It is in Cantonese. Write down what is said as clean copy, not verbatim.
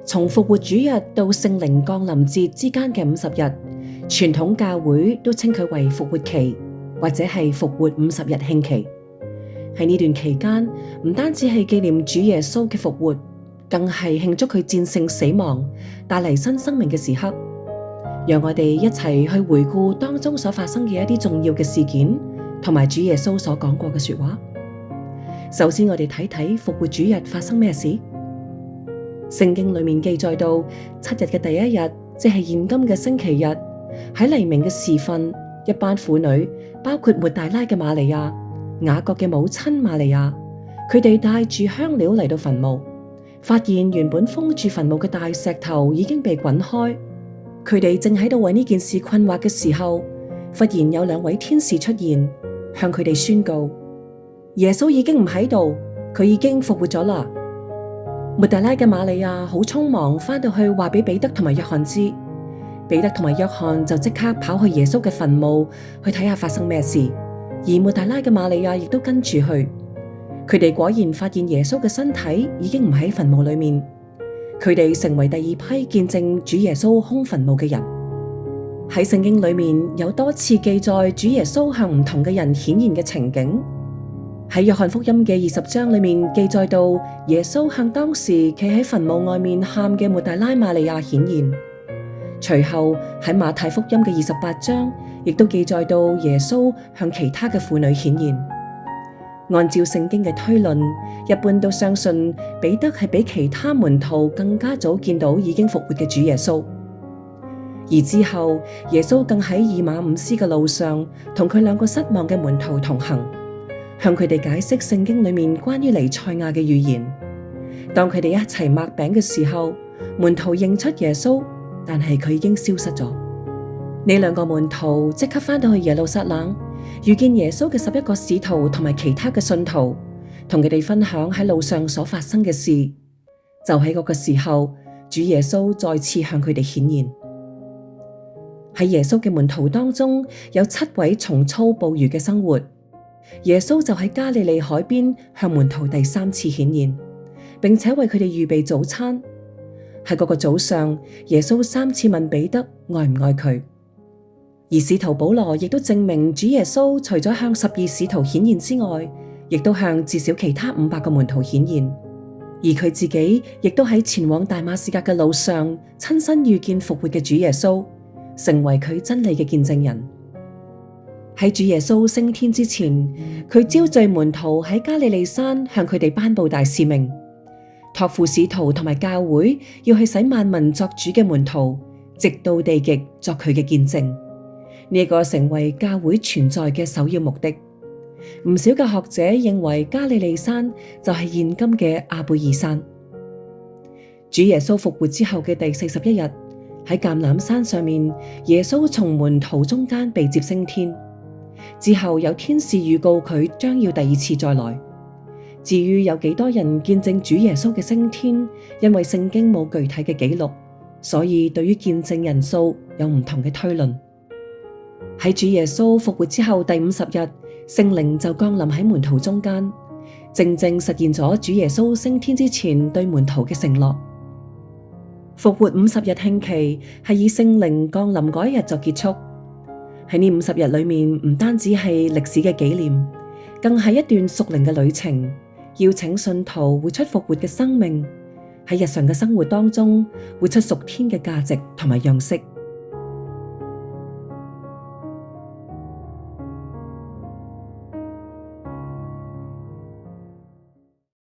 從復活主日到聖靈降臨節之間嘅50日，傳統教會都稱佢為復活期，或者係復活50日慶期。喺呢段期間，唔單止係紀念主耶穌嘅復活，更係慶祝佢戰勝死亡，帶嚟新生命嘅時刻。讓我哋一齊去回顧當中所發生嘅一啲重要嘅事件，同埋主耶穌所講過嘅說話。首先，我哋睇睇復活主日發生咩事。聖經裏面記載到7日嘅第一日，即係現今嘅星期日，喺黎明嘅時分，一班婦女，包括抹大拉嘅瑪利亞、雅各嘅母親瑪利亞，佢哋帶住香料嚟到墳墓，發現原本封住墳墓嘅大石頭已經被滾開。佢哋正喺度為呢件事困惑嘅時候，忽然有2位天使出現，向佢哋宣告耶穌已經唔喺度，佢已經復活咗啦。抹大拉嘅瑪利亞好匆忙返到去話俾彼得同埋約翰知，彼得同埋約翰就即刻跑去耶穌嘅墳墓去睇下發生咩事，而抹大拉嘅瑪利亞亦都跟住去。佢哋果然發現耶穌嘅身體已經唔喺墳墓裏面，佢哋成為第2批見證主耶穌空墳墓嘅人。喺聖經裏面有多次記載主耶穌向唔同嘅人顯現嘅情景。喺約翰福音嘅20章裏面記載到耶穌向當時企喺墳墓外面喊嘅抹大拉瑪利亞顯現。隨後喺馬太福音嘅28章亦都記載到耶穌向其他嘅婦女顯現。按照聖經嘅推論，一般都相信彼得係比其他門徒更加早見到已經復活嘅主耶穌。而之後耶穌更喺以馬忤斯嘅路上同佢2個失望嘅門徒同行，向佢哋解釋聖經裏面關於彌賽亞嘅預言。當佢哋一齊擘餅嘅時候，門徒認出耶穌，但係佢已經消失咗。呢2個門徒即刻返到去耶路撒冷，遇見耶穌嘅11個使徒同埋其他嘅信徒，同佢哋分享喺路上所發生嘅事。就喺嗰個時候，主耶穌再次向佢哋顯現。喺耶穌嘅門徒當中，有7位重操捕魚嘅生活。耶穌就喺加利利海邊向門徒第3次顯現，並且為佢哋預備早餐。喺嗰個早上，耶穌3次問彼得愛唔愛佢。而使徒保羅亦都證明主耶穌除咗向12使徒顯現之外，亦都向至少其他500個門徒顯現。而佢自己亦都喺前往大馬士革嘅路上親身遇見復活嘅主耶穌，成為佢真理嘅見證人。喺主耶穌升天之前，佢招聚門徒喺加利利山向佢哋頒布大使命，託付使徒同埋教會要去使萬民作主嘅門徒，直到地極作佢嘅見證。呢個成為教會存在嘅首要目的。唔少嘅學者認為加利利山就係現今嘅阿貝爾山。主耶穌復活之後嘅第41日，喺橄欖山上面，耶穌從門徒中間被接升天。之後有天使預告佢將要第2次再來。至於有幾多人見證主耶穌嘅升天，因為聖經冇具體嘅記錄，所以對於見證人數有唔同嘅推論。喺主耶穌復活之後第50日，聖靈就降臨喺門徒中間，正正實現咗主耶穌升天之前對門徒嘅承諾。復活50日慶期係以聖靈降臨嗰一日就結束。喺呢50日裏面，唔單止係歷史嘅紀念，更係一段屬靈嘅旅程，邀請信徒活出復活嘅生命，喺日常嘅生活當中活出屬天嘅價值同埋樣式。